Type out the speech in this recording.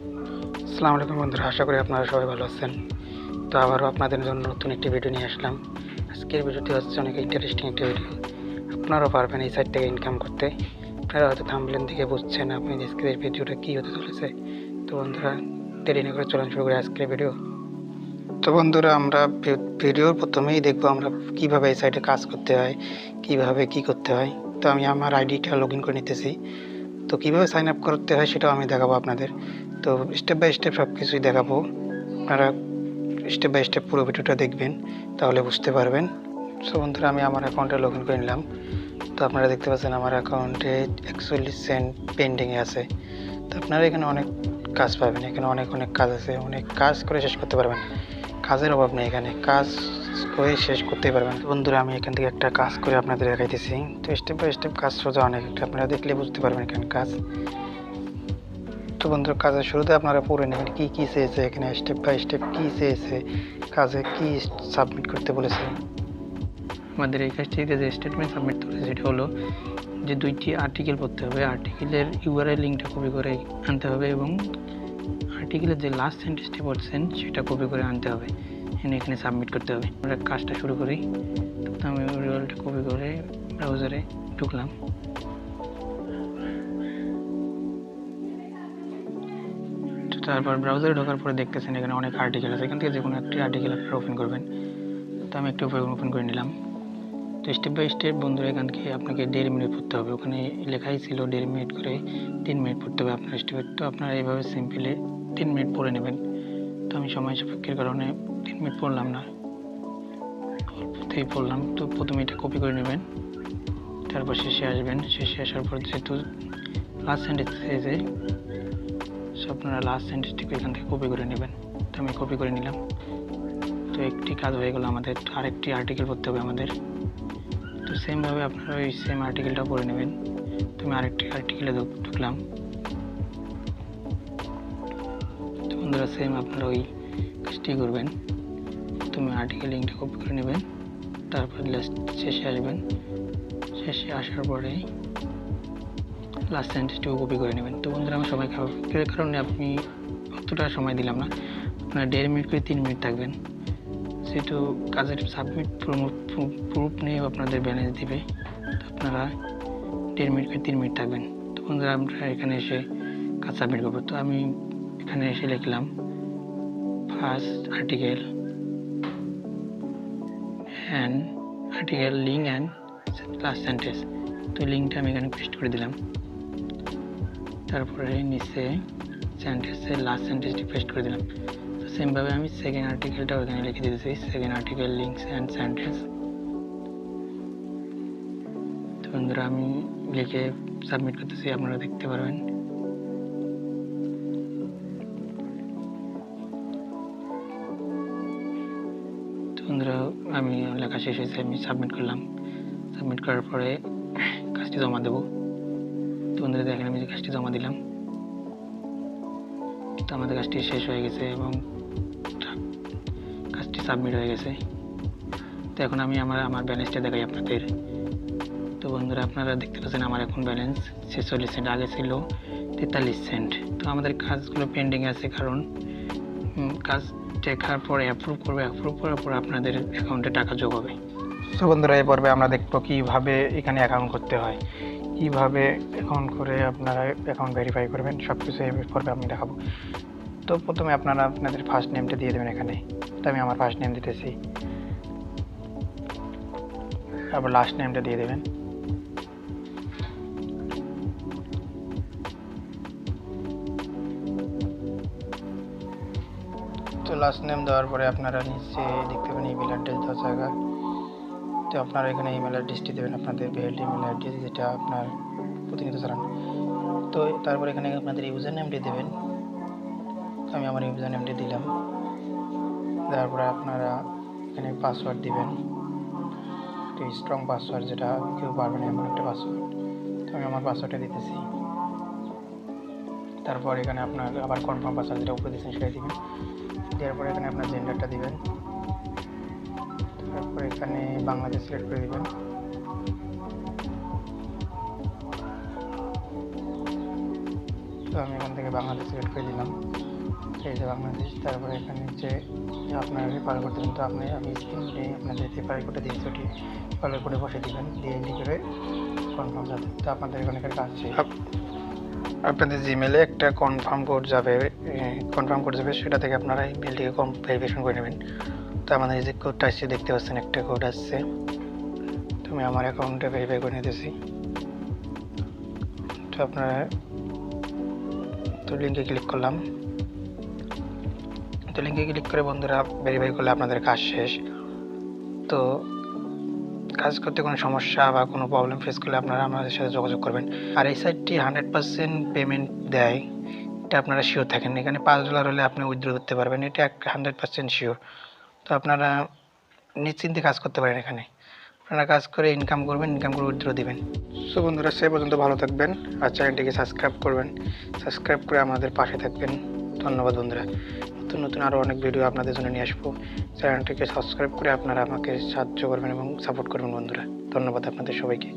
আসসালামু আলাইকুম বন্ধুরা, আশা করি আপনারা সবাই ভালো আছেন। তো আবারও আপনাদের জন্য নতুন একটি ভিডিও নিয়ে আসলাম। আজকের ভিডিওটি হচ্ছে অনেক ইন্টারেস্টিং একটি ভিডিও। আপনারাও পারবেন এই সাইট থেকে ইনকাম করতে। আপনারা হয়তো থাম্বনেল দেখে বুঝছেন আপনি আজকের ভিডিওটা কী হতে চলেছে। তো বন্ধুরা, দেরি না করে চলুন শুরু করি আজকের ভিডিও। তো বন্ধুরা, আমরা ভিডিওর প্রথমেই দেখবো আমরা কীভাবে এই সাইটে কাজ করতে হয়, কীভাবে কী করতে হয়। তো আমি আমার আইডিটা লগ ইন করে নিতেছি। তো কীভাবে সাইন আপ করতে হয় সেটাও আমি দেখাবো আপনাদের। তো স্টেপ বাই স্টেপ সব কিছুই দেখাবো। আপনারা স্টেপ বাই স্টেপ পুরো ভিডিওটা দেখবেন, তাহলে বুঝতে পারবেন। সো বন্ধুরা, আমি আমার অ্যাকাউন্টে লগ ইন করে নিলাম। তো আপনারা দেখতে পাচ্ছেন আমার অ্যাকাউন্টে 41 সেন্ট পেন্ডিংয়ে আছে। তো আপনারা এখানে অনেক কাজ পাবেন, এখানে অনেক কাজ আছে, অনেক কাজ করে শেষ করতে পারবেন। কাজের অভাব নেই, এখানে কাজ করে শেষ করতে পারবেন। বন্ধুরা, আমি এখান থেকে একটা কাজ করে আপনাদের দেখাইতেছি। তো স্টেপ বাই স্টেপ কাজ সোজা অনেক, আপনারা দেখলে বুঝতে পারবেন এখানে কাজ। তো বন্ধুরা, কাজের শুরুতে আপনারা পড়ে নেবেন কী কী চেয়েছে, এখানে স্টেপ বাই স্টেপ কী চেয়েছে, কাজে কী সাবমিট করতে বলেছে। আমাদের এই কাজটিতে যে স্টেটমেন্ট সাবমিট করেছে সেটা হলো যে 2টি আর্টিকেল পড়তে হবে। আর্টিকেলের ইউআরএল লিঙ্কটা কপি করে আনতে হবে এবং আর্টিকেলের যে লাস্ট সেন্টেন্সটি পড়ছেন সেটা কপি করে আনতে হবে, এখানে সাবমিট করতে হবে। আমরা কাজটা শুরু করি। তো আমি ইউআরএলটা কপি করে ব্রাউজারে ঢুকলাম। তারপর ব্রাউজারে ঢোকার পরে দেখতেছেন এখানে অনেক আর্টিকেল আছে, এখান থেকে যে কোনো একটি আর্টিকেল আপনারা ওপেন করবেন। তো আমি একটু ওপেন করে নিলাম। তো স্টেপ বাই স্টেপ বন্ধুরা, এখান থেকে আপনাকে 1.5 মিনিট পড়তে হবে। ওখানে লেখাই ছিল 1.5 মিনিট করে 3 মিনিট পড়তে হবে আপনার স্টেপে। তো আপনারা এইভাবে সিম্পলি 3 মিনিট পড়ে নেবেন। তো আমি সময় সাপেক্ষের কারণে 3 মিনিট পড়লাম না, অল্পতেই পড়লাম। তো প্রথমে এটা কপি করে নেবেন, তারপর শেষে আসবেন। শেষে আসার পর যেহেতু লাস্ট সেন্টেন্স এসে আপনারা লাস্ট সেন্টেন্সটিকে এখান থেকে কপি করে নেবেন। তো আমি কপি করে নিলাম। তো একটি কাজ হয়ে গেল, আমাদের আরেকটি আর্টিকেল পড়তে হবে আমাদের। তো সেমভাবে আপনারা ওই সেম আর্টিকেলটা পড়ে নেবেন। তো আমি আরেকটি আর্টিকেলে ঢুকলাম। তো বন্ধুরা, সেম আপনারা ওই কাজটি করবেন। তুমি আর্টিকেল লিঙ্কটা কপি করে নেবেন, তারপর শেষে আসবেন। শেষে আসার পরে লাস্ট সেন্টেন্সটিও কপি করে নেবেন। তো বন্ধুরা, আমার সময় খাওয়ার কারণে আপনি অতটা সময় দিলাম না, আপনারা 1.5 মিনিট করে 3 মিনিট থাকবেন। সেহেতু কাজের সাবমিট প্রুফ নিয়েও আপনাদের ব্যালেন্স দিবে। তো আপনারা 1.5 মিনিট করে 3 মিনিট থাকবেন। তো বন্ধুরা, আমরা এখানে এসে কাজ সাবমিট করবো। তো আমি এখানে এসে লিখলাম first article and article link and last sentence. তো লিঙ্কটা আমি এখানে পেস্ট করে দিলাম। তারপরে নিচে সেন্টেন্সের লাস্ট সেন্টেন্সটি পেস্ট করে দিলাম। তো সেমভাবে আমি সেকেন্ড আর্টিকেলটাও এখানে লিখে দিতেছি, second article links and sentence. তো বন্ধুরা, আমি লিখে সাবমিট করতেছি, আপনারা দেখতে পারবেন। তো বন্ধুরা, আমি লেখা শেষ হয়েছে, আমি সাবমিট করলাম। সাবমিট করার পরে কাজটি জমা দেবো। তো বন্ধুরা, দেখেন আমি কাজটি জমা দিলাম। তো আমাদের কাজটি শেষ হয়ে গেছে এবং কাজটি সাবমিট হয়ে গেছে। তো এখন আমি আমার ব্যালেন্সটা দেখাই আপনাদের। তো বন্ধুরা, আপনারা দেখতে পাচ্ছেন আমার এখন ব্যালেন্স 46 সেন্ট, আগে ছিল 43 সেন্ট। তো আমাদের কাজগুলো পেন্ডিং আছে, কারণ কাজ দেখার পরে অ্যাপ্রুভ করবে, অ্যাপ্রুভ করার পর আপনাদের অ্যাকাউন্টে টাকা যোগ হবে। তো বন্ধুরা, এই পর্বে আমরা দেখবো কীভাবে এখানে অ্যাকাউন্ট করতে হয়, কীভাবে অ্যাকাউন্ট করে আপনারা অ্যাকাউন্ট ভেরিফাই করবেন, সব কিছু এই পর্বে আমি দেখাবো। তো প্রথমে আপনারা আপনাদের ফার্স্ট নেমটা দিয়ে দেবেন এখানে। তো আমি আমার ফার্স্ট নেম দিতেছি, তারপর লাস্ট নেমটা দিয়ে দেবেন। তো লাস্ট নেম দেওয়ার পরে আপনারা নিচে দেখতে পাবেন ইমেল অ্যাড্রেস দেওয়া জায়গা। তো আপনারা এখানে ইমেল অ্যাড্রেসটি দেবেন, আপনাদের ভ্যালিড ইমেল অ্যাড্রেস যেটা আপনার প্রতিনিয়ত চালান। তো তারপর এখানে আপনাদের ইউজার নেমটি দেবেন। আমি আমার ইউজার নেমটি দিলাম। দেওয়ার পরে আপনারা এখানে পাসওয়ার্ড দিবেন, একটি স্ট্রং পাসওয়ার্ড, যেটা কেউ পারবে না এমন একটা পাসওয়ার্ড। তো আমি আমার পাসওয়ার্ডটা দিতেছি। তারপর এখানে আপনার আবার কনফার্ম পাসওয়ার্ড যেটা উপরে দিচ্ছেন সেটাই দিবেন। দেওয়ার পরে এখানে আপনার জেন্ডারটা দিবেন। তারপর এখানে বাংলাদেশ সিলেক্ট করে দিবেন। তো আমি এখান থেকে বাংলাদেশ সিলেক্ট করে দিলাম, এই যে বাংলাদেশ। তারপরে এখানে যে আপনারা রেফার করতে দেবেন, তো আমি স্ক্রিনে আপনাদের রেফার কোডটা দিয়েছি, ওটি রেফার কোডে বসে দেবেন, দিয়ে এন্ট্রি করে কনফার্ম যাবে। তো আপনাদের এখানকার কাজ শেষ। আপনাদের জিমেলে একটা কনফার্ম কোড যাবে, সেটা থেকে আপনারা ইমেলটিকে ভেরিফিকেশন করে নেবেন। তো আমাদের এই যে কোডটা আসছে দেখতে পাচ্ছেন, একটা কোড আসছে। তো আমি আমার অ্যাকাউন্টে ভেরিফাই করে নিতেছি। তো আপনারা তো লিঙ্কে ক্লিক করলাম। তো লিঙ্কে ক্লিক করে বন্ধুরা ভেরিফাই করলে আপনাদের কাজ শেষ। তো কাজ করতে কোনো সমস্যা বা কোনো প্রবলেম ফেস করলে আপনারা আমাদের সাথে যোগাযোগ করবেন। আর এই সাইটটি 100% পেমেন্ট দেয়, এটা আপনারা শিওর থাকেন। এখানে $5 হলে আপনি উইথড্র করতে পারবেন, এটা 100% শিওর। তো আপনারা নিশ্চিন্তে কাজ করতে পারেন। এখানে আপনারা কাজ করে ইনকাম করবেন, ইনকাম করে উইথড্র দিবেন। সো বন্ধুরা, সে পর্যন্ত ভালো থাকবেন আর চ্যানেলটিকে সাবস্ক্রাইব করবেন, সাবস্ক্রাইব করে আমাদের পাশে থাকবেন। ধন্যবাদ বন্ধুরা। নতুন নতুন আরও অনেক ভিডিও আপনাদের জন্য নিয়ে আসবো। চ্যানেলটিকে সাবস্ক্রাইব করে আপনারা আমাকে সাহায্য করবেন এবং সাপোর্ট করবেন বন্ধুরা। ধন্যবাদ আপনাদের সবাইকে।